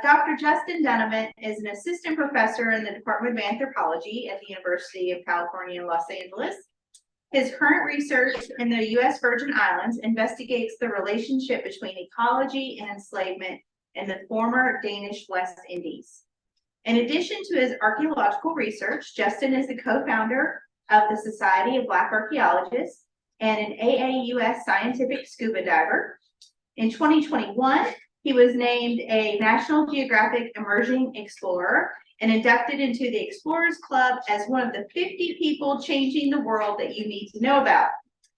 Dr. Justin Dunnavant is an assistant professor in the Department of Anthropology at the University of California in Los Angeles. His current research in the U.S. Virgin Islands investigates the relationship between ecology and enslavement in the former Danish West Indies. In addition to his archaeological research, Justin is the co-founder of the Society of Black Archaeologists and an AAUS scientific scuba diver. In 2021, he was named a National Geographic Emerging Explorer and inducted into the Explorers Club as one of the 50 people changing the world that you need to know about.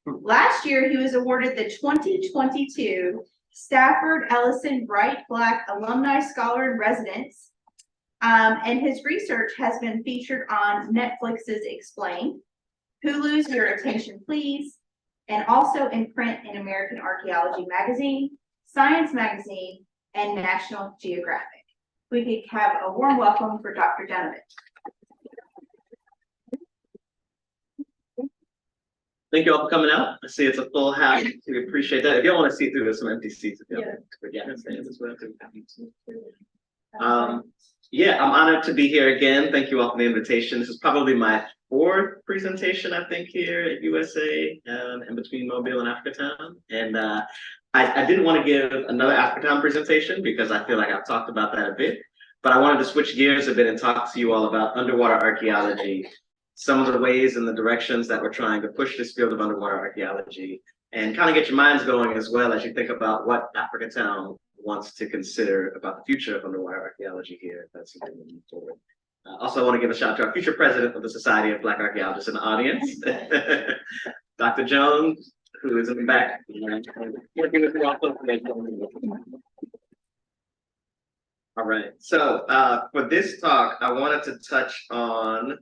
Last year, he was awarded the 2022 Stafford Ellison Bright Black Alumni Scholar in Residence, and his research has been featured on Netflix's Explained, Hulu's Your Attention Please, and also in print in American Archaeology Magazine, Science Magazine, and National Geographic. We could have a warm welcome for Dr. Dunnavant. Thank you all for coming out. I see it's a full house. We appreciate that. If y'all want to see through, there's some empty seats. Yeah, I'm honored to be here again. Thank you all for the invitation. This is probably my fourth presentation, I think, here at USA, in between Mobile and Africatown. And I didn't want to give another Africatown presentation because I feel like I've talked about that a bit, but I wanted to switch gears a bit and talk to you all about underwater archaeology, some of the ways and the directions that we're trying to push this field of underwater archaeology, and kind of get your minds going as well as you think about what Africatown wants to consider about the future of underwater archaeology here. That's something to move forward. Also, I want to give a shout out to our future president of the Society of Black Archaeologists in the audience, Dr. Jones, who is in the back. All right, so for this talk, I wanted to touch on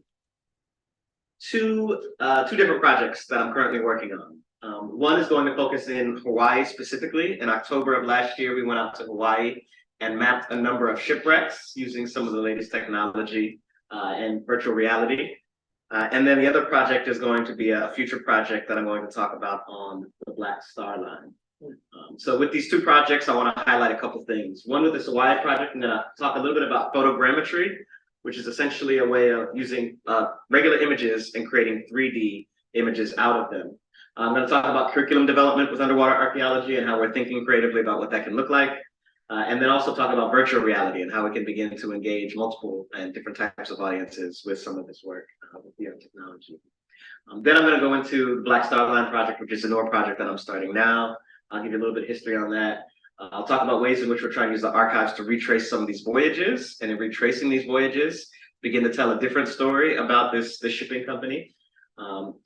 two different projects that I'm currently working on. One is going to focus in Hawaii specifically. In October of last year, we went out to Hawaii and mapped a number of shipwrecks using some of the latest technology and virtual reality. And then the other project is going to be a future project that I'm going to talk about on the Black Star Line. So with these two projects, I want to highlight a couple things. One with this Hawaii project, I'm going to talk a little bit about photogrammetry, which is essentially a way of using regular images and creating 3D images out of them. I'm going to talk about curriculum development with underwater archaeology and how we're thinking creatively about what that can look like. And then also talk about virtual reality and how we can begin to engage multiple and different types of audiences with some of this work with VR technology. Then I'm going to go into the Black Star Line project, which is a newer project that I'm starting now. I'll give you a little bit of history on that. I'll talk about ways in which we're trying to use the archives to retrace some of these voyages, and in retracing these voyages, begin to tell a different story about this shipping company.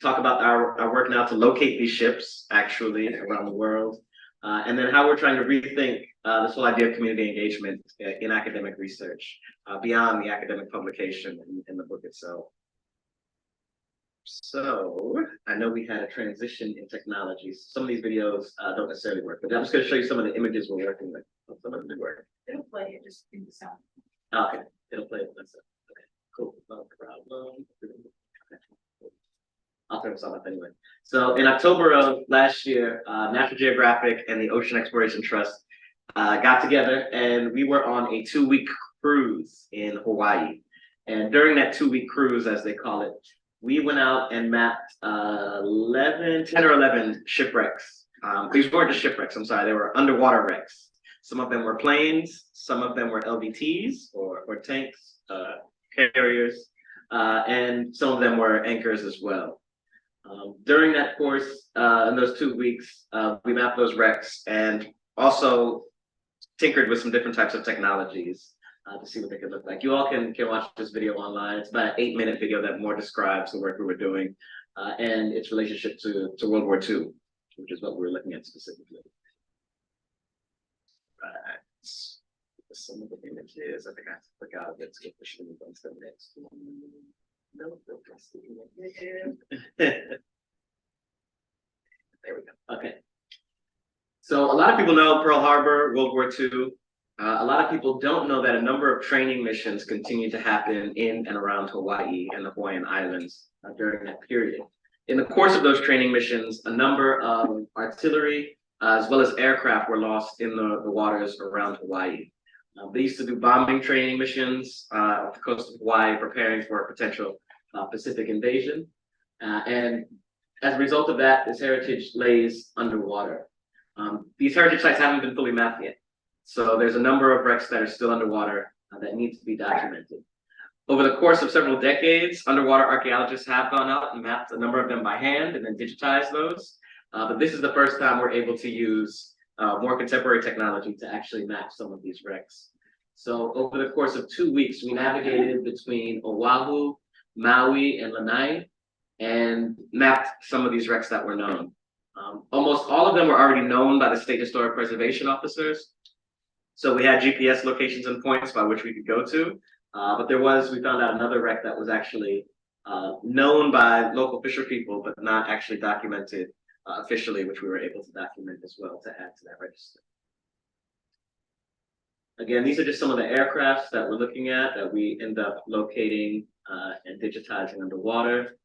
Talk about our work now to locate these ships actually around the world, and then how we're trying to rethink this whole idea of community engagement in academic research beyond the academic publication in the book itself. So I know we had a transition in technologies. Some of these videos don't necessarily work, but I'm just going to show you some of the images we're working with. Some of them do work. It'll play it just in the sound. Okay, it'll play it. Okay, cool. No problem. I'll turn this on up anyway. So in October of last year, National Geographic and the Ocean Exploration Trust got together, and we were on a 2-week cruise in Hawaii. And during that 2-week cruise, as they call it, we went out and mapped 10 or 11 shipwrecks. These weren't just shipwrecks, I'm sorry, they were underwater wrecks. Some of them were planes, some of them were LVTs or tanks, carriers, and some of them were anchors as well. During that course, in those 2 weeks, we mapped those wrecks and also tinkered with some different types of technologies to see what they could look like. You all can watch this video online. It's about an 8-minute video that more describes the work we were doing and its relationship to World War II, which is what we were looking at specifically. Right. Some of the images, I think I have to click out of it to get the shoe on the next one. No, there we go. Okay. So a lot of people know Pearl Harbor, World War II. A lot of people don't know that a number of training missions continue to happen in and around Hawaii and the Hawaiian Islands during that period. In the course of those training missions, a number of artillery as well as aircraft were lost in the waters around Hawaii. They used to do bombing training missions off the coast of Hawaii, preparing for a potential Pacific invasion. And as a result of that, this heritage lays underwater. These heritage sites haven't been fully mapped yet. So there's a number of wrecks that are still underwater that need to be documented. Over the course of several decades, underwater archaeologists have gone out and mapped a number of them by hand and then digitized those. But this is the first time we're able to use more contemporary technology to actually map some of these wrecks. So over the course of 2 weeks, we navigated between Oahu, Maui, and Lanai, and mapped some of these wrecks that were known. Almost all of them were already known by the state historic preservation officers. So we had GPS locations and points by which we could go to. But we found out another wreck that was actually known by local fisher people, but not actually documented officially, which we were able to document as well to add to that register. Again, these are just some of the aircrafts that we're looking at that we end up locating and digitizing underwater.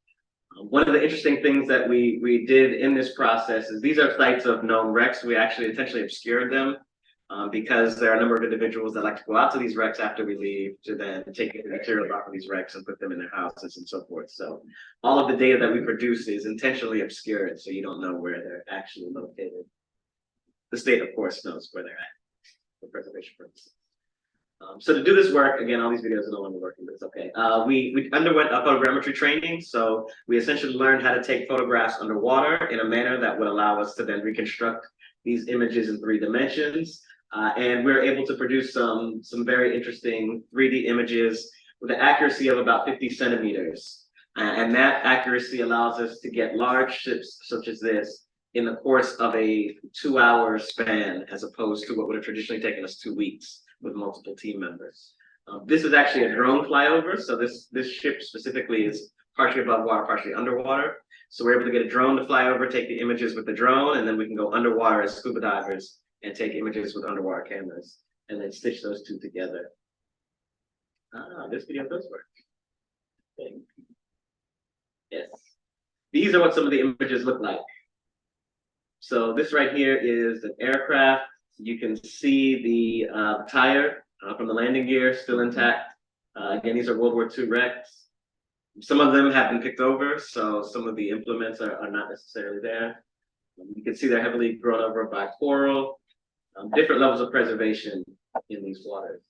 One of the interesting things that we did in this process is these are sites of known wrecks. We actually intentionally obscured them because there are a number of individuals that like to go out to these wrecks after we leave to then take the materials off of these wrecks and put them in their houses and so forth. So all of the data that we produce is intentionally obscured, so you don't know where they're actually located. The state, of course, knows where they're at for preservation purposes. So to do this work, again, all these videos are no longer working, but it's okay. We underwent a photogrammetry training. So we essentially learned how to take photographs underwater in a manner that would allow us to then reconstruct these images in 3 dimensions. And we're able to produce some very interesting 3D images with an accuracy of about 50 centimeters. And that accuracy allows us to get large ships such as this in the course of a 2-hour span, as opposed to what would have traditionally taken us 2 weeks with multiple team members. This is actually a drone flyover. So this ship specifically is partially above water, partially underwater. So we're able to get a drone to fly over, take the images with the drone, and then we can go underwater as scuba divers and take images with underwater cameras and then stitch those 2 together. This video does work. Yes. These are what some of the images look like. So this right here is an aircraft. You can see the tire from the landing gear still intact. Again, these are World War II wrecks. Some of them have been picked over, so some of the implements are not necessarily there. You can see they're heavily grown over by coral. Different levels of preservation in these waters.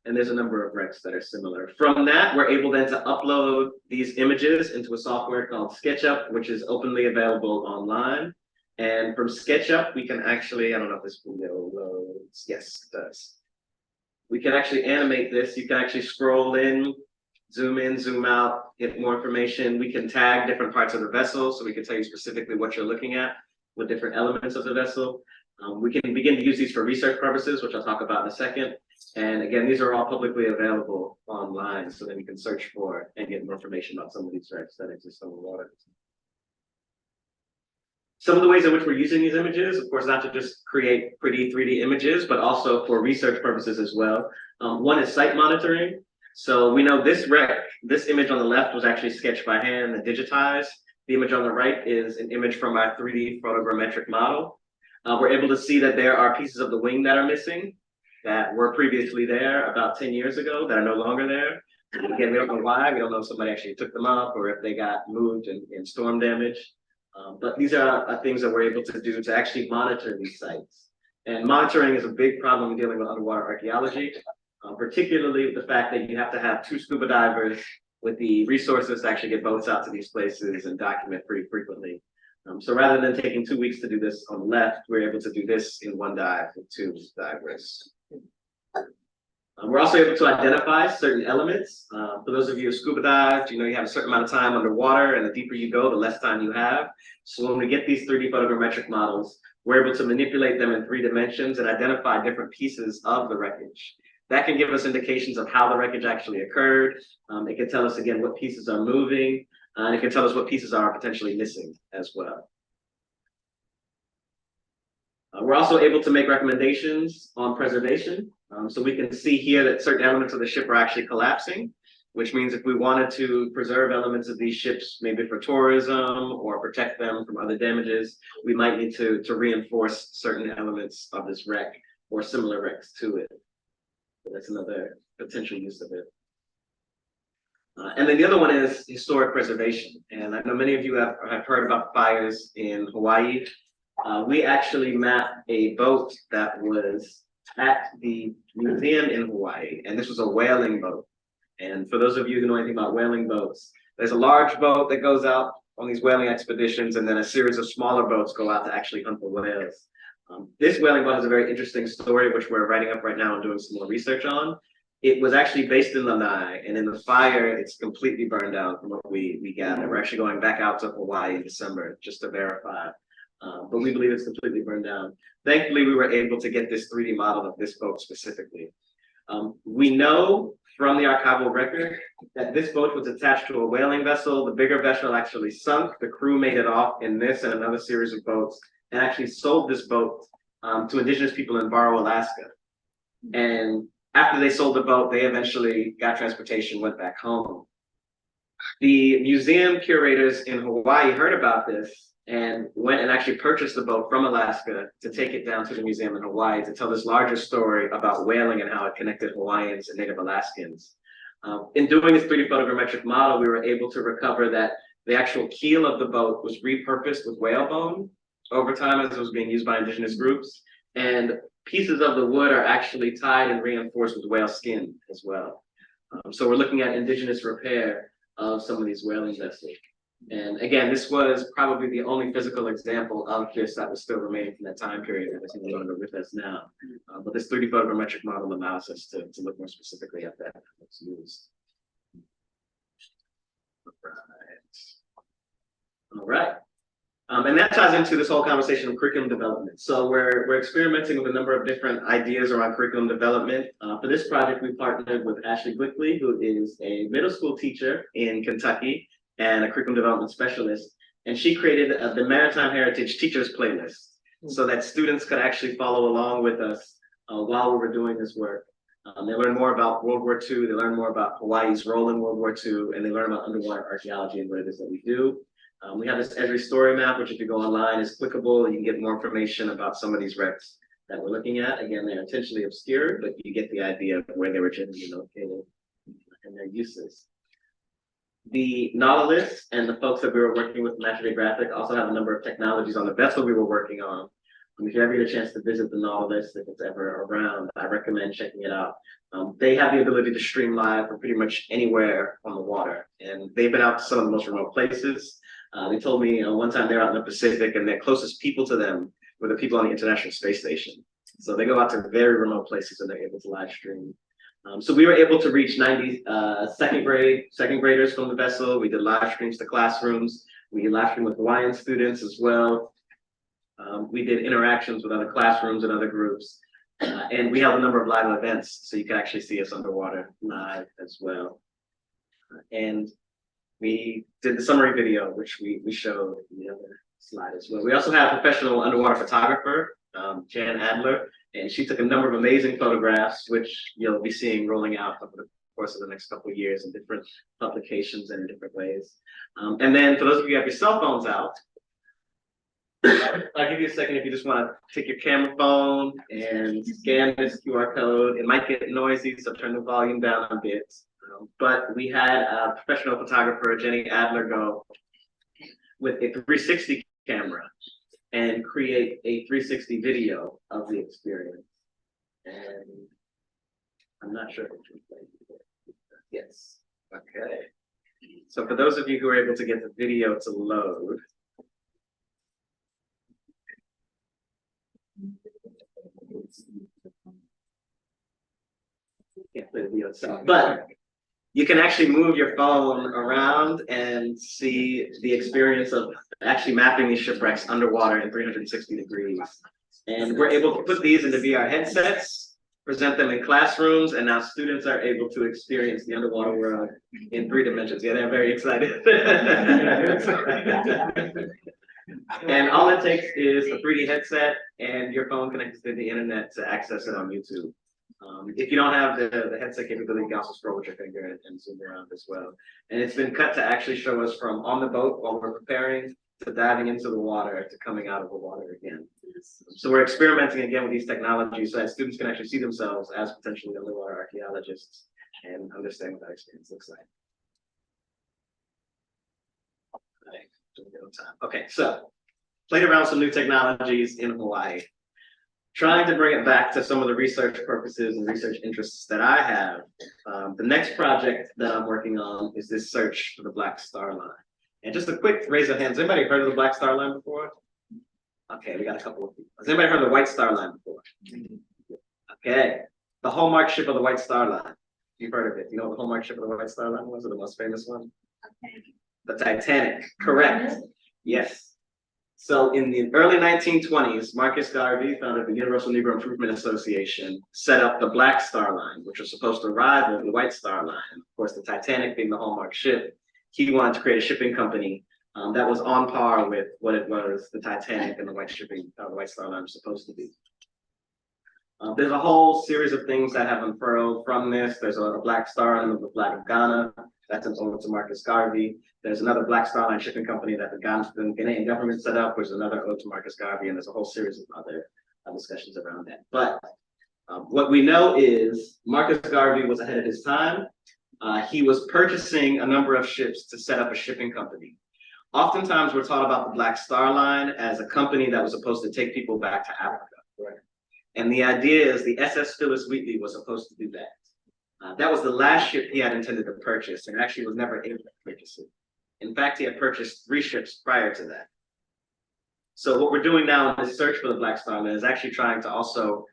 And there's a number of wrecks that are similar. From that, we're able then to upload these images into a software called SketchUp, which is openly available online. And from SketchUp, we can actually, I don't know if this video loads. Yes, it does. We can actually animate this. You can actually scroll in, zoom out, get more information. We can tag different parts of the vessel, so we can tell you specifically what you're looking at with different elements of the vessel. We can begin to use these for research purposes, which I'll talk about in a second. And again, these are all publicly available online, so then you can search for and get more information about some of these wrecks that exist on the water. Some of the ways in which we're using these images, of course, not to just create pretty 3D images, but also for research purposes as well. One is site monitoring. So we know this wreck, this image on the left was actually sketched by hand and digitized. The image on the right is an image from our 3D photogrammetric model. We're able to see that there are pieces of the wing that are missing that were previously there about 10 years ago that are no longer there. And again, we don't know why. We don't know if somebody actually took them up or if they got moved in storm damage. But these are things that we're able to do to actually monitor these sites. And monitoring is a big problem in dealing with underwater archaeology, particularly with the fact that you have to have 2 scuba divers with the resources to actually get boats out to these places and document pretty frequently. So rather than taking 2 weeks to do this on the left, we're able to do this in 1 dive with 2 divers. We're also able to identify certain elements. For those of you who scuba dive, you know you have a certain amount of time underwater, and the deeper you go, the less time you have. So when we get these 3D photogrammetric models, we're able to manipulate them in 3 dimensions and identify different pieces of the wreckage. That can give us indications of how the wreckage actually occurred. It can tell us, again, what pieces are moving, and it can tell us what pieces are potentially missing as well. We're also able to make recommendations on preservation. So we can see here that certain elements of the ship are actually collapsing. which means if we wanted to preserve elements of these ships, maybe for tourism or protect them from other damages, we might need to reinforce certain elements of this wreck or similar wrecks to it. So that's another potential use of it. And then the other one is historic preservation. And I know many of you have heard about fires in Hawaii. We actually mapped a boat that was at the museum in Hawaii, and this was a whaling boat. And for those of you who know anything about whaling boats, there's a large boat that goes out on these whaling expeditions, and then a series of smaller boats go out to actually hunt for whales. This whaling boat has a very interesting story, which we're writing up right now and doing some more research on. It was actually based in Lanai, and in the fire, it's completely burned down from what we gather. We're actually going back out to Hawaii in December just to verify. But we believe it's completely burned down. Thankfully, we were able to get this 3D model of this boat specifically. We know from the archival record that this boat was attached to a whaling vessel. The bigger vessel actually sunk. The crew made it off in this and another series of boats and actually sold this boat to indigenous people in Barrow, Alaska. And after they sold the boat, they eventually got transportation, went back home. The museum curators in Hawaii heard about this and went and actually purchased the boat from Alaska to take it down to the museum in Hawaii to tell this larger story about whaling and how it connected Hawaiians and Native Alaskans. In doing this 3D photogrammetric model, we were able to recover that the actual keel of the boat was repurposed with whale bone over time as it was being used by indigenous groups. And pieces of the wood are actually tied and reinforced with whale skin as well. So we're looking at indigenous repair of some of these whaling vessels. And again, this was probably the only physical example of this that was still remaining from that time period that is no longer with us now. But this 3D photogrammetric model allows us to look more specifically at that what's used. All right. And that ties into this whole conversation of curriculum development. So we're experimenting with a number of different ideas around curriculum development. For this project, we partnered with Ashley Glickley, who is a middle school teacher in Kentucky and a curriculum development specialist. And she created the Maritime Heritage Teachers Playlist so that students could actually follow along with us while we were doing this work. They learn more about World War II, they learn more about Hawaii's role in World War II, and they learn about underwater archaeology and what it is that we do. We have this Esri story map, which if you go online is clickable, and you can get more information about some of these wrecks that we're looking at. Again, they're intentionally obscured, but you get the idea of where they were generally located and their uses. The Nautilus and the folks that we were working with National Geographic also have a number of technologies on the vessel we were working on. If you ever get a chance to visit the Nautilus, if it's ever around, I recommend checking it out. They have the ability to stream live from pretty much anywhere on the water, and they've been out to some of the most remote places. They told me one time they're out in the Pacific, and their closest people to them were the people on the International Space Station. So they go out to very remote places and they're able to live stream. So we were able to reach 90 second graders from the vessel. We did live streams to classrooms. We did live stream with Hawaiian students as well. We did interactions with other classrooms and other groups. And we held a number of live events, so you can actually see us underwater live as well. And we did the summary video, which we showed in the other slide as well. We also have a professional underwater photographer, Jan Adler, and she took a number of amazing photographs, which you'll be seeing rolling out over the course of the next couple of years in different publications and in different ways. And then for those of you who have your cell phones out, I'll give you a second if you just want to take your camera phone and scan this QR code. It might get noisy, so turn the volume down a bit. But we had a professional photographer, Jenny Adler, go with a 360 camera and create a 360 video of the experience. And I'm not sure if it's playing. Yes. Okay. So for those of you who are able to get the video to load, can't play the video itself, but you can actually move your phone around and see the experience of actually mapping these shipwrecks underwater in 360 degrees. And we're able to put these into VR headsets, present them in classrooms, and now students are able to experience the underwater world in 3 dimensions. Yeah, they're very excited. And all it takes is a 3D headset and your phone connected to the internet to access it on YouTube. If you don't have the headset capability, you can also scroll with your finger and zoom around as well. And it's been cut to actually show us from on the boat while we're preparing to diving into the water to coming out of the water again. So we're experimenting again with these technologies so that students can actually see themselves as potentially underwater archaeologists and understand what that experience looks like. Okay, so played around with some new technologies in Hawaii, trying to bring it back to some of the research purposes and research interests that I have. The next project that I'm working on is this search for the Black Star Line. And just a quick raise of hands, anybody heard of the Black Star Line before? Okay, we got a couple of people. Has anybody heard of the White Star Line before? Okay, the hallmark ship of the White Star Line. You've heard of it. You know what the hallmark ship of the White Star Line was, or the most famous one? The Titanic, correct. Yes. So in the early 1920s, Marcus Garvey, founder of the Universal Negro Improvement Association, set up the Black Star Line, which was supposed to rival the White Star Line. Of course, the Titanic being the hallmark ship, he wanted to create a shipping company that was on par with what it was the Titanic and the White Star Line was supposed to be. There's a whole series of things that have unfurled from this. There's a Black Star Line of the flag of Ghana. That's an ode to Marcus Garvey. There's another Black Star Line shipping company that the Ghanaian government set up, which is another ode to Marcus Garvey, and there's a whole series of other discussions around that. But what we know is Marcus Garvey was ahead of his time. He was purchasing a number of ships to set up a shipping company. Oftentimes, we're taught about the Black Star Line as a company that was supposed to take people back to Africa. Right? And the idea is the SS Phyllis Wheatley was supposed to do that. That was the last ship he had intended to purchase, and actually was never able to purchase it. In fact, he had purchased 3 ships prior to that. So what we're doing now in this search for the Black Star Line is actually trying to also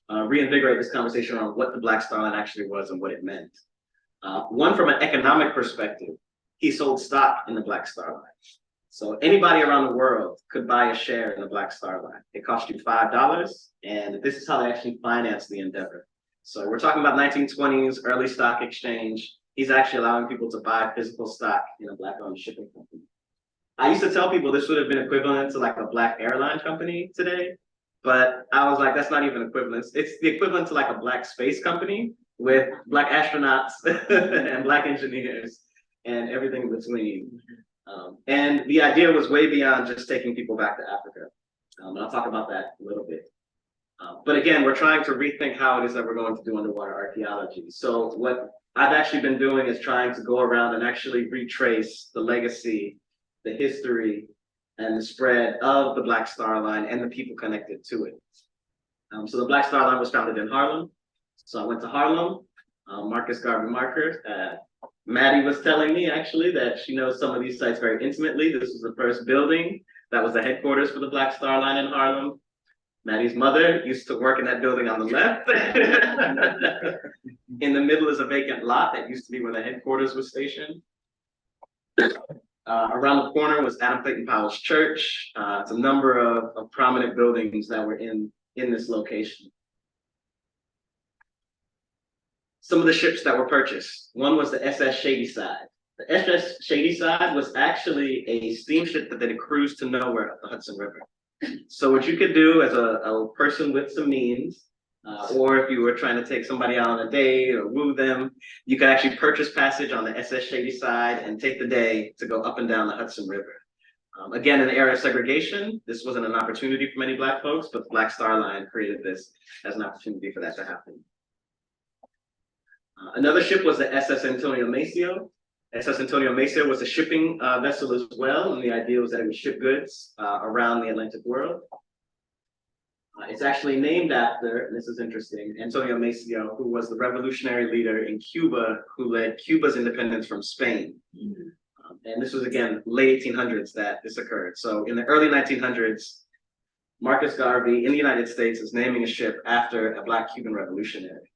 reinvigorate this conversation on what the Black Star Line actually was and what it meant. One, from an economic perspective, he sold stock in the Black Star Line. So anybody around the world could buy a share in the Black Star Line. It cost you $5, and this is how they actually financed the endeavor. So we're talking about 1920s, early stock exchange. He's actually allowing people to buy physical stock in a Black-owned shipping company. I used to tell people this would have been equivalent to like a Black airline company today, but I was like, that's not even equivalent. It's the equivalent to like a Black space company with Black astronauts and Black engineers and everything in between. And the idea was way beyond just taking people back to Africa. And I'll talk about that a little bit. But again, we're trying to rethink how it is that we're going to do underwater archaeology. So what I've actually been doing is trying to go around and actually retrace the legacy, the history, and the spread of the Black Star Line and the people connected to it. So the Black Star Line was founded in Harlem. So I went to Harlem, Marcus Garvey Marker. Maddie was telling me actually that she knows some of these sites very intimately. This was the first building that was the headquarters for the Black Star Line in Harlem. Maddie's mother used to work in that building on the left. In the middle is a vacant lot that used to be where the headquarters was stationed. Around the corner was Adam Clayton Powell's church. It's a number of prominent buildings that were in this location. Some of the ships that were purchased. One was the SS Shadyside. The SS Shadyside was actually a steamship that had cruised to nowhere up the Hudson River. So what you could do as a person with some means, or if you were trying to take somebody out on a date or woo them, you could actually purchase passage on the SS Shadyside and take the day to go up and down the Hudson River. Again, in the era of segregation, this wasn't an opportunity for many Black folks, but the Black Star Line created this as an opportunity for that to happen. Another ship was the SS Antonio Maceo. SS Antonio Maceo was a shipping vessel as well, and the idea was that it would ship goods around the Atlantic world. It's actually named after, and this is interesting, Antonio Maceo, who was the revolutionary leader in Cuba who led Cuba's independence from Spain. And this was, again, late 1800s that this occurred. So in the early 1900s, Marcus Garvey in the United States is naming a ship after a Black Cuban revolutionary.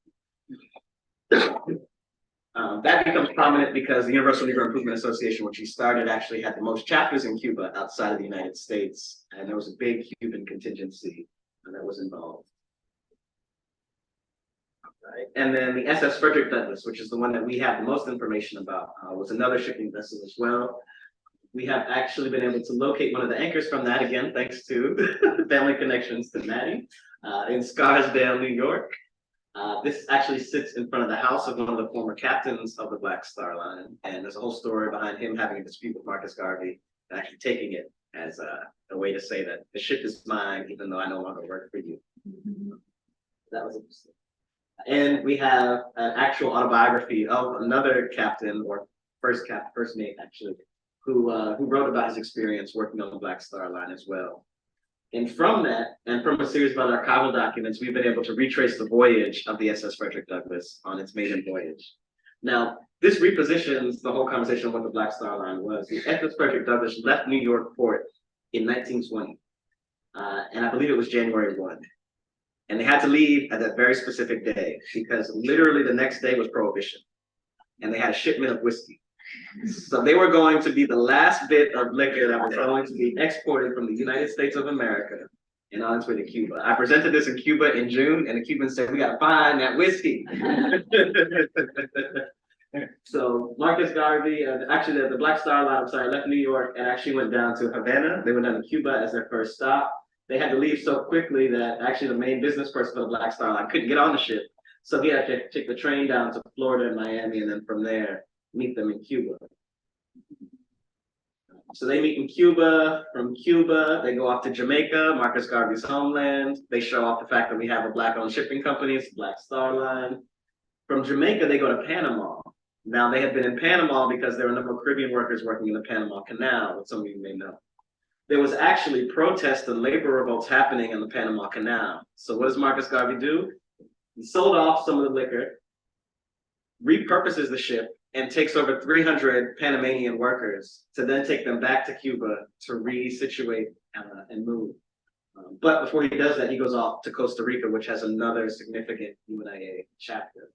That becomes prominent because the Universal Negro Improvement Association, which he started, actually had the most chapters in Cuba outside of the United States. And there was a big Cuban contingency that was involved. Right. And then the SS Frederick Douglass, which is the one that we have the most information about, was another shipping vessel as well. We have actually been able to locate one of the anchors from that, again, thanks to family connections to Maddie, in Scarsdale, New York. This actually sits in front of the house of one of the former captains of the Black Star Line, and there's a whole story behind him having a dispute with Marcus Garvey and actually taking it as a way to say that the ship is mine, even though I no longer work for you. That was interesting. And we have an actual autobiography of another captain, or first mate actually, who wrote about his experience working on the Black Star Line as well. And from that, and from a series of other archival documents, we've been able to retrace the voyage of the SS Frederick Douglass on its maiden voyage. Now, this repositions the whole conversation of what the Black Star Line was. The SS Frederick Douglass left New York port in 1920, and I believe it was January 1. And they had to leave at that very specific day because literally the next day was Prohibition, and they had a shipment of whiskey. So they were going to be the last bit of liquor that was going to be exported from the United States of America and on its way to Cuba. I presented this in Cuba in June, and the Cubans said, "We got to find that whiskey." So Marcus Garvey, actually the Black Star Line, left New York and actually went down to Havana. They went down to Cuba as their first stop. They had to leave so quickly that actually the main business person for the Black Star Line couldn't get on the ship. So he had to take the train down to Florida and Miami, and then from there, meet them in Cuba. So they meet in Cuba. From Cuba, they go off to Jamaica, Marcus Garvey's homeland. They show off the fact that we have a Black-owned shipping company, it's the Black Star Line. From Jamaica, they go to Panama. Now, they had been in Panama because there were a number of Caribbean workers working in the Panama Canal, which some of you may know. There was actually protests and labor revolts happening in the Panama Canal. So what does Marcus Garvey do? He sold off some of the liquor, repurposes the ship, and takes over 300 Panamanian workers to then take them back to Cuba to resituate and move. But before he does that, he goes off to Costa Rica, which has another significant UNIA chapter.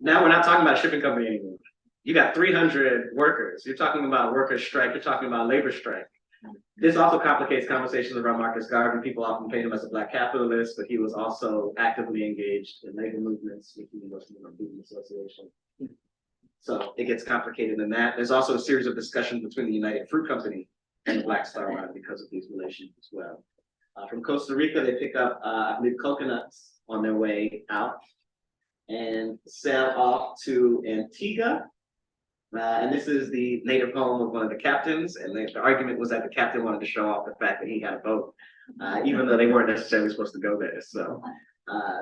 Now we're not talking about a shipping company anymore. You got 300 workers. You're talking about a workers' strike. You're talking about a labor strike. This also complicates conversations around Marcus Garvey. People often paint him as a Black capitalist, but he was also actively engaged in labor movements with the University of Freedom Association. So it gets complicated in that. There's also a series of discussions between the United Fruit Company and the Black Star Line because of these relations as well. From Costa Rica, they pick up, I believe, coconuts on their way out and sail off to Antigua. And this is the native home of one of the captains. And the argument was that the captain wanted to show off the fact that he had a boat, even though they weren't necessarily supposed to go there. So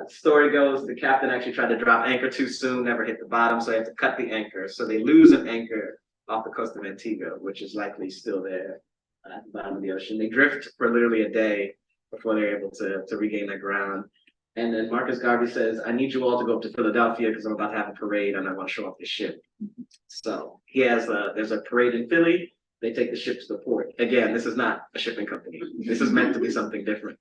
story goes, the captain actually tried to drop anchor too soon, never hit the bottom, so they have to cut the anchor. So they lose an anchor off the coast of Antigua, which is likely still there at the bottom of the ocean. They drift for literally a day before they're able to regain their ground. And then Marcus Garvey says, "I need you all to go up to Philadelphia because I'm about to have a parade and I want to show off the ship." So he has there's a parade in Philly. They take the ship to the port. Again, this is not a shipping company. This is meant to be something different.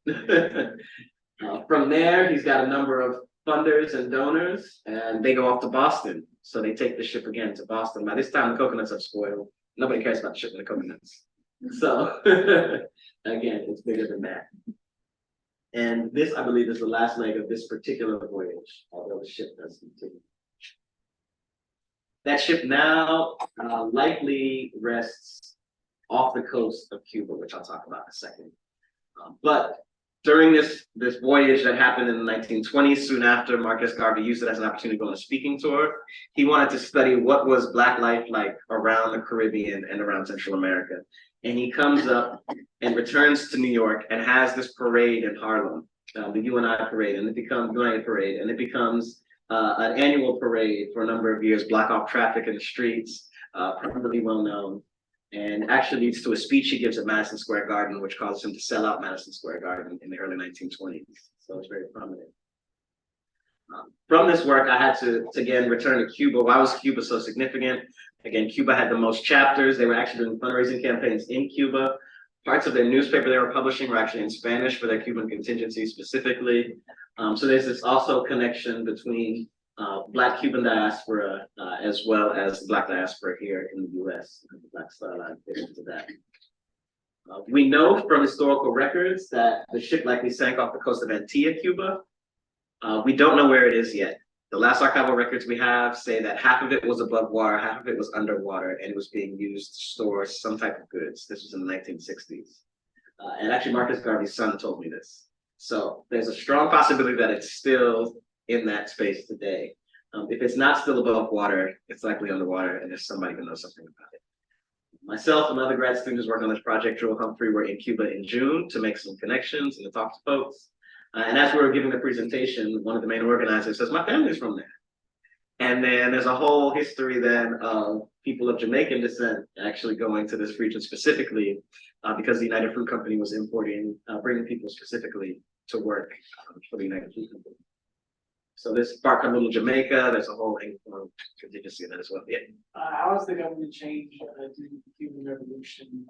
From there, he's got a number of funders and donors, and they go off to Boston. So they take the ship again to Boston. By this time, the coconuts have spoiled. Nobody cares about the ship and the coconuts. So again, it's bigger than that. And this, I believe, is the last leg of this particular voyage, although the ship does continue. That ship now likely rests off the coast of Cuba, which I'll talk about in a second. But during this voyage that happened in the 1920s, soon after, Marcus Garvey used it as an opportunity to go on a speaking tour. He wanted to study what was Black life like around the Caribbean and around Central America. And he comes up and returns to New York and has this parade in Harlem, the UNI parade, and it becomes United Parade, and it becomes an annual parade for a number of years, block off traffic in the streets, probably well known, and actually leads to a speech he gives at Madison Square Garden, which causes him to sell out Madison Square Garden in the early 1920s. So it's very prominent. From this work, I had to again return to Cuba. Why was Cuba so significant? Again, Cuba had the most chapters. They were actually doing fundraising campaigns in Cuba. Parts of their newspaper they were publishing were actually in Spanish for their Cuban contingency specifically. So there's this also connection between Black Cuban diaspora as well as the Black diaspora here in the US. The Black Star Line fits into that. We know from historical records that the ship likely sank off the coast of Antigua, Cuba. We don't know where it is yet. The last archival records we have say that half of it was above water, half of it was underwater, and it was being used to store some type of goods. This was in the 1960s. And actually, Marcus Garvey's son told me this. So there's a strong possibility that it's still in that space today. If it's not still above water, it's likely underwater, and there's somebody who knows something about it. Myself and other grad students working on this project, Joel Humphrey, were in Cuba in June to make some connections and to talk to folks. And as we were giving the presentation, one of the main organizers says, "My family's from there." And then there's a whole history then of people of Jamaican descent actually going to this region specifically because the United Fruit Company was bringing people specifically to work for the United Fruit Company. So this part of little Jamaica, there's a whole contingency in that as well. Yeah. How has the government changed during the Cuban Revolution,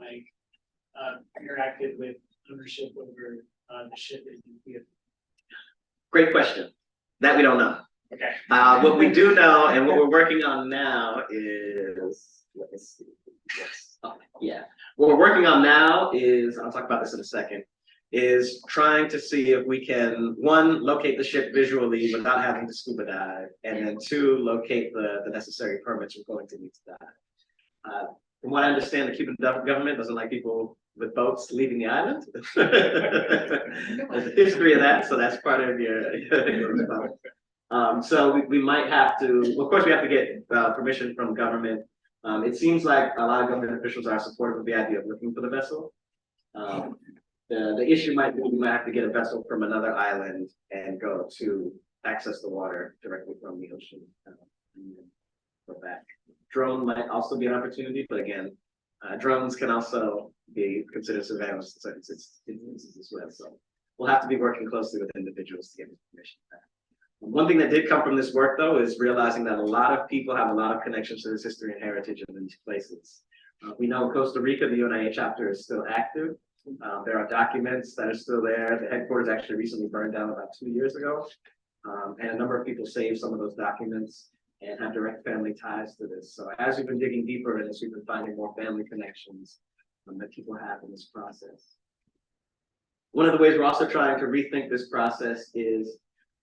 interacted with ownership over the ship in Cuba? Great question. That we don't know. Okay. What we do know and what we're working on now is, let's see. Yes. Oh, yeah. What we're working on now is, I'll talk about this in a second, is trying to see if we can, one, locate the ship visually without having to scuba dive, and then two, locate the necessary permits we're going to need to dive. From what I understand, the Cuban government doesn't like people with boats leaving the island. There's a history of that, so that's part of your response. So we might have to, well, of course, we have to get permission from government. It seems like a lot of government officials are supportive of the idea of looking for the vessel. The issue might be we might have to get a vessel from another island and go to access the water directly from the ocean and go back. Drone might also be an opportunity, but again, drones can also be considered surveillance instances as well. So we'll have to be working closely with individuals to get information back. One thing that did come from this work, though, is realizing that a lot of people have a lot of connections to this history and heritage in these places. We know in Costa Rica, the UNIA chapter is still active. There are documents that are still there. The headquarters actually recently burned down about 2 years ago. And a number of people saved some of those documents and have direct family ties to this. So as we've been digging deeper in this, we've been finding more family connections that people have in this process. One of the ways we're also trying to rethink this process is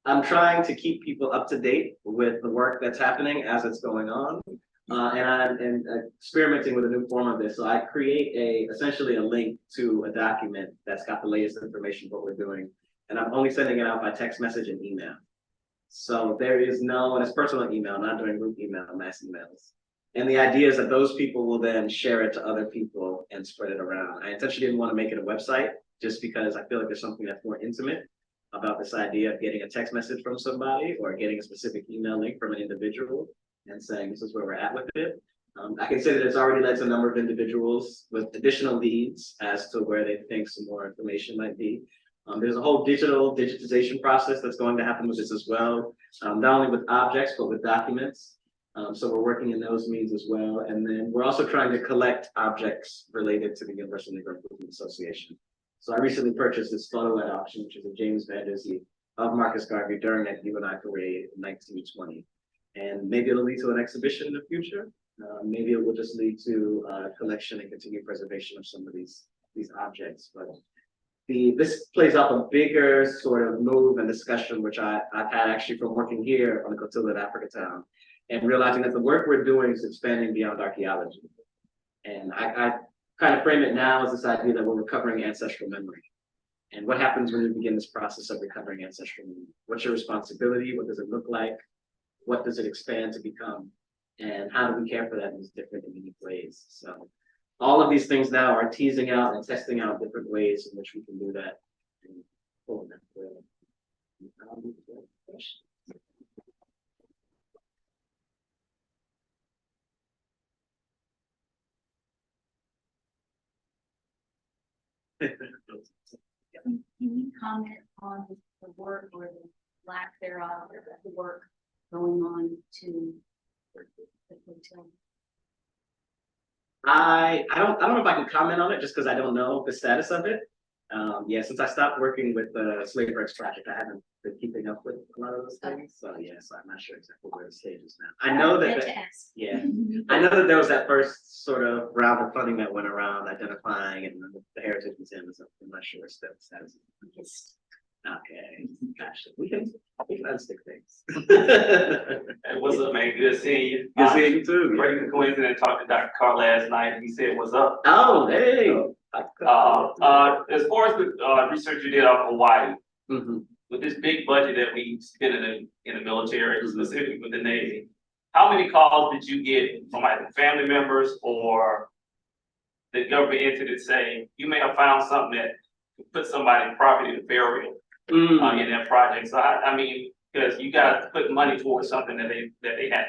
I'm trying to keep people up to date with the work that's happening as it's going on. And I'm experimenting with a new form of this. So I create essentially a link to a document that's got the latest information of what we're doing. And I'm only sending it out by text message and email. So there is no, and it's personal email, not doing group email, mass emails. And the idea is that those people will then share it to other people and spread it around. I intentionally didn't want to make it a website just because I feel like there's something that's more intimate about this idea of getting a text message from somebody or getting a specific email link from an individual and saying this is where we're at with it. I can say that it's already led to a number of individuals with additional leads as to where they think some more information might be. There's a whole digitization process that's going to happen with this as well, not only with objects, but with documents. So we're working in those means as well. And then we're also trying to collect objects related to the Universal Negro Improvement Association. So I recently purchased this photo at auction, which is a James Van Der Zee of Marcus Garvey during that UNI parade in 1920. And maybe it'll lead to an exhibition in the future. Maybe it will just lead to collection and continued preservation of some of these objects. But this plays off a bigger sort of move and discussion, which I've had actually from working here on the Cotilla at Africatown and realizing that the work we're doing is expanding beyond archaeology. And I kind of frame it now as this idea that we're recovering ancestral memory. And what happens when you begin this process of recovering ancestral memory? What's your responsibility? What does it look like? What does it expand to become? And how do we care for that in these different and unique ways? So all of these things now are teasing out and testing out different ways in which we can do that. Can you comment on the work or the lack thereof, the work going on to the hotel? I don't know if I can comment on it just because I don't know the status of it. Yeah, since I stopped working with the Shipwrecks project, I haven't been keeping up with a lot of those things. So yeah, so I'm not sure exactly where the stage is now. I know that, yeah, I know that there was that first sort of round of funding that went around identifying and the Heritage Museum and stuff. I'm not sure what's the status. Okay, gotcha. We can unstick things. Hey, what's up, man? Good seeing you. Good seeing you too. Breaking the coincidence, talked to Dr. Carr last night, and he said, "What's up?" Oh, hey. As far as the research you did on Hawaii, with this big budget that we spend in the military, specifically with the Navy, how many calls did you get from either family members or the government entity that say, you may have found something that could put somebody's property to burial in that project? So I mean, because you gotta put money towards something that they had.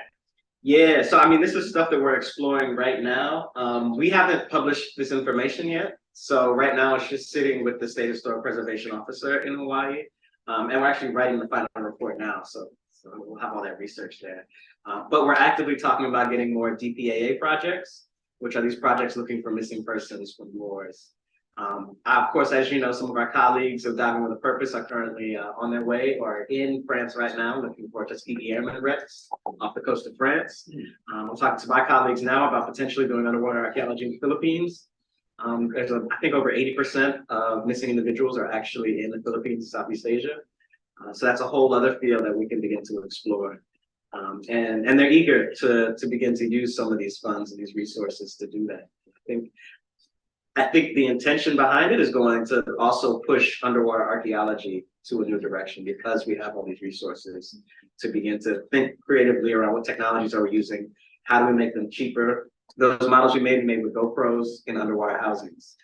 Yeah, so I mean, this is stuff that we're exploring right now. We haven't published this information yet. So right now it's just sitting with the State Historic Preservation Officer in Hawaii. And we're actually writing the final report now. So we'll have all that research there. But we're actively talking about getting more DPAA projects, which are these projects looking for missing persons from wars. Of course, as you know, some of our colleagues of Diving with a Purpose are currently on their way or in France right now, looking for Tuskegee Airmen wrecks off the coast of France. I'm talking to my colleagues now about potentially doing underwater archaeology in the Philippines. There's I think over 80% of missing individuals are actually in the Philippines and Southeast Asia. So that's a whole other field that we can begin to explore. And they're eager to begin to use some of these funds and these resources to do that. I think the intention behind it is going to also push underwater archaeology to a new direction because we have all these resources to begin to think creatively around what technologies are we using, how do we make them cheaper. Those models we made with GoPros in underwater housings.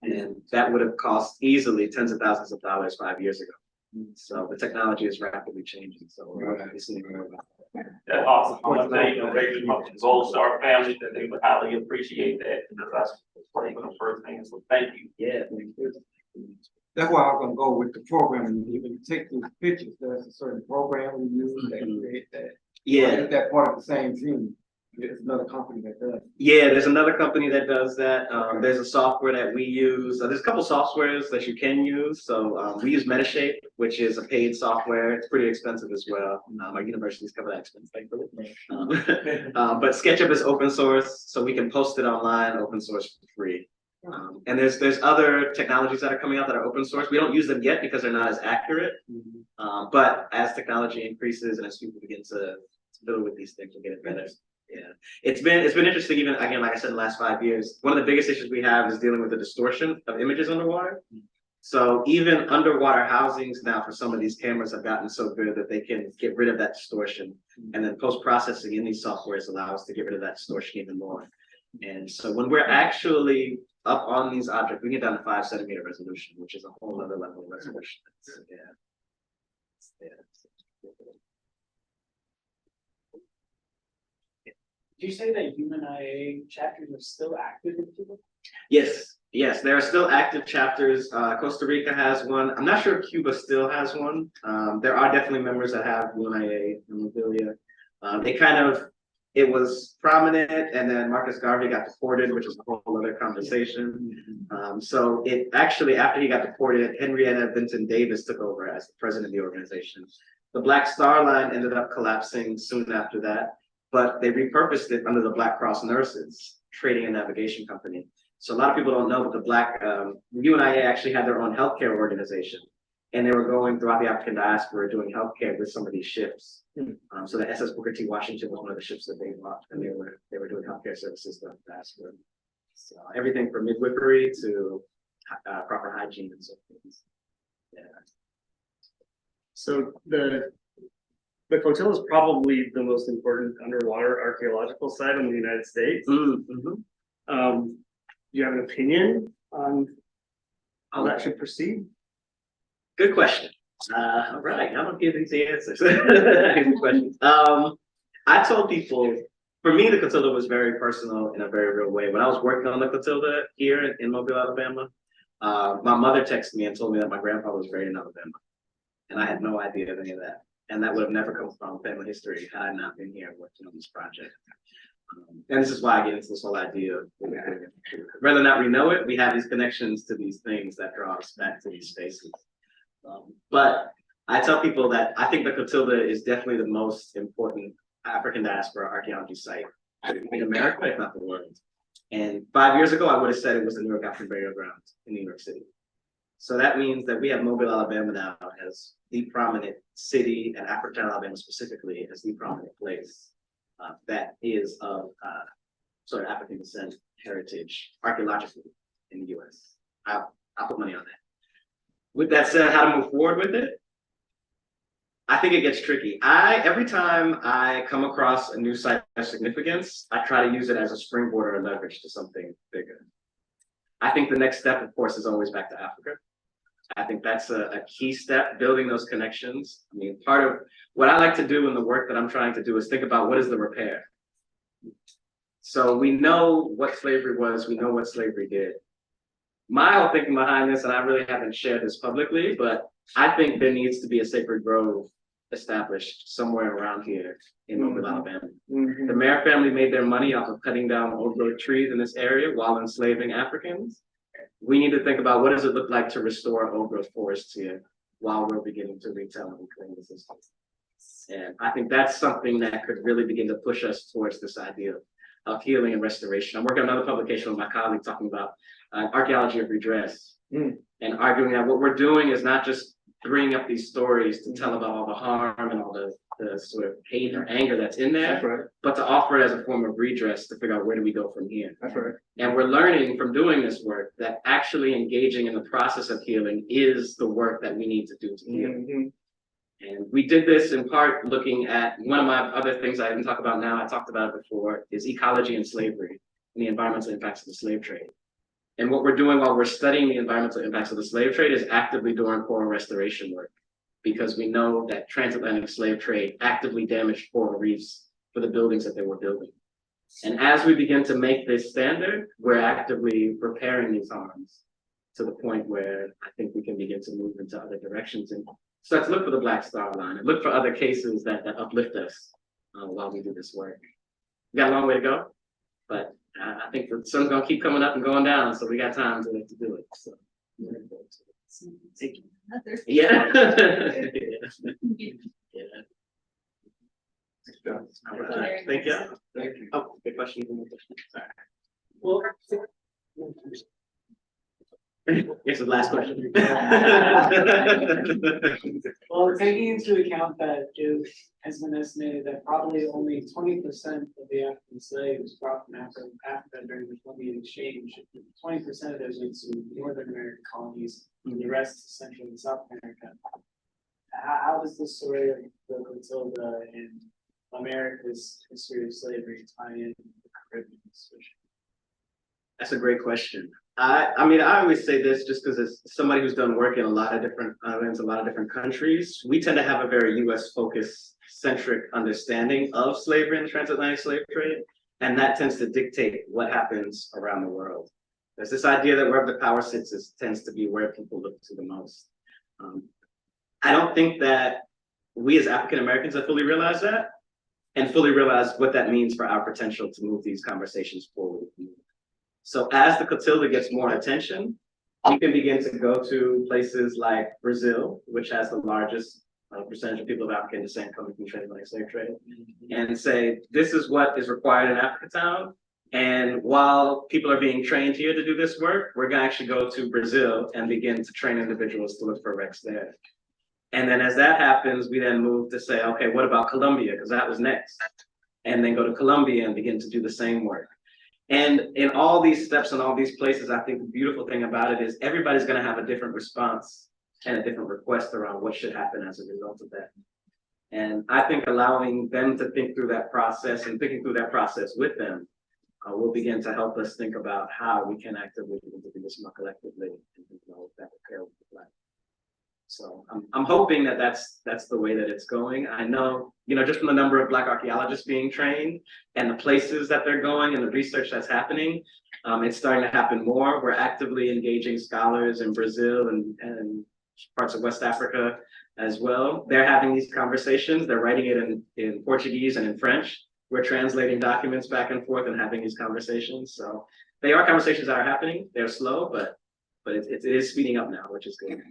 And that would have cost easily tens of thousands of dollars 5 years ago. So the technology is rapidly changing. So we're obviously more about that. That's awesome. I want to thank the Gold Star family that they would highly appreciate that because that's one of the first things. So thank you. Yeah, thank you. That's why I'm gonna go with the program, and even take these pictures, there's a certain program we use that create that. Yeah. Is that part of the same team? There's another company that does. Yeah, there's another company that does that. There's a software that we use. There's a couple softwares that you can use. So we use Metashape, which is a paid software. It's pretty expensive as well. Our universities cover that expense, thankfully. But SketchUp is open source, so we can post it online, open source for free. And there's other technologies that are coming out that are open source. We don't use them yet because they're not as accurate. But as technology increases and as people begin to build with these things, we'll get it better. Yeah, it's been interesting. Even again, like I said, in the last 5 years, one of the biggest issues we have is dealing with the distortion of images underwater. So even underwater housings now for some of these cameras have gotten so good that they can get rid of that distortion, and then post-processing in these softwares allow us to get rid of that distortion even more. And so when we're actually up on these objects, we get down to 5 centimeter resolution, which is a whole other level of resolution. Yeah. Did you say that UNIA chapters are still active in Cuba? Yes, there are still active chapters. Costa Rica has one. I'm not sure if Cuba still has one. There are definitely members that have UNIA memorabilia. It was prominent, and then Marcus Garvey got deported, which is a whole other conversation. So it actually, after he got deported, Henrietta Vinton Davis took over as the president of the organization. The Black Star Line ended up collapsing soon after that, but they repurposed it under the Black Cross Nurses Trading and Navigation Company. So a lot of people don't know, but the UNIA actually had their own healthcare organization, and they were going throughout the African diaspora doing healthcare with some of these ships. So the SS Booker T. Washington was one of the ships that they bought, and they were doing healthcare services throughout the diaspora. So everything from midwifery to proper hygiene and so forth. Yeah. So the Coachella is probably the most important underwater archaeological site in the United States. Do you have an opinion on how that should proceed? Good question. All right, I'm gonna give these answers. Good questions. I told people, for me, the Cotilda was very personal in a very real way. When I was working on the Cotilda here in Mobile, Alabama, my mother texted me and told me that my grandfather was buried in Alabama, and I had no idea of any of that. And that would have never come from family history had I not been here working on this project. And this is why I get into this whole idea of whether or not we know it, we have these connections to these things that draw us back to these spaces. But I tell people that I think the Cotilda is definitely the most important African diaspora archaeology site in America, if not the world. And 5 years ago, I would have said it was the New York African Burial Ground in New York City. So that means that we have Mobile, Alabama now as the prominent city, and African Alabama specifically as the prominent place that is of sort of African descent heritage archaeologically in the US. I'll put money on that. With that said, how to move forward with it? I think it gets tricky. Every time I come across a new site of significance, I try to use it as a springboard or leverage to something bigger. I think the next step, of course, is always back to Africa. I think that's a key step, building those connections. I mean, part of what I like to do in the work that I'm trying to do is think about what is the repair. So we know what slavery was, we know what slavery did. My whole thinking behind this, and I really haven't shared this publicly, but I think there needs to be a sacred grove established somewhere around here in Mobile, Alabama. The Mayer family made their money off of cutting down old growth trees in this area while enslaving Africans. We need to think about what does it look like to restore old growth forests here while we're beginning to retell and reclaim the system. And I think that's something that could really begin to push us towards this idea of healing and restoration. I'm working on another publication with my colleague talking about archaeology of redress and arguing that what we're doing is not just bringing up these stories to tell about all the harm and all the sort of hate or anger that's in there, That's right. but to offer it as a form of redress to figure out where do we go from here. That's right. And we're learning from doing this work that actually engaging in the process of healing is the work that we need to do to heal. And we did this in part looking at one of my other things I didn't talk about now, I talked about it before, is ecology and slavery and the environmental impacts of the slave trade. And what we're doing while we're studying the environmental impacts of the slave trade is actively doing coral restoration work, because we know that transatlantic slave trade actively damaged coral reefs for the buildings that they were building. And as we begin to make this standard, we're actively repairing these harms to the point where I think we can begin to move into other directions and start to look for the Black Star Line and look for other cases that uplift us while we do this work. We got a long way to go, but I think the sun's gonna keep coming up and going down, so we got time to do it. So, yeah. Yeah. All right. Thank you. Thank you. Oh, good question. Sorry. Well, Here's the last question. well, taking into account that it has been estimated that probably only 20% of the African slaves brought from Africa during the Columbian Exchange, 20% of those went to Northern American colonies, and the rest to Central and South America. How does the story of the Clotilda and America's history of slavery tie in with the Caribbean? That's a great question. I mean, I always say this just because as somebody who's done work in a lot of different islands, a lot of different countries, we tend to have a very US focused centric understanding of slavery and the transatlantic slave trade. And that tends to dictate what happens around the world. There's this idea that wherever the power sits tends to be where people look to the most. I don't think that we as African Americans have fully realized that and fully realized what that means for our potential to move these conversations forward. So as the Clotilda gets more attention, we can begin to go to places like Brazil, which has the largest percentage of people of African descent coming from transatlantic slave trade, and say, this is what is required in Africatown. And while people are being trained here to do this work, we're gonna actually go to Brazil and begin to train individuals to look for wrecks there. And then as that happens, we then move to say, okay, what about Colombia? Because that was next. And then go to Colombia and begin to do the same work. And in all these steps and all these places, I think the beautiful thing about it is everybody's going to have a different response and a different request around what should happen as a result of that. And I think allowing them to think through that process and thinking through that process with them will begin to help us think about how we can actively begin to do this more collectively and think about that repair will look like. So I'm hoping that that's the way that it's going. I know, just from the number of Black archaeologists being trained and the places that they're going and the research that's happening, it's starting to happen more. We're actively engaging scholars in Brazil and parts of West Africa as well. They're having these conversations. They're writing it in Portuguese and in French. We're translating documents back and forth and having these conversations. So they are conversations that are happening. They're slow, but it is speeding up now, which is good.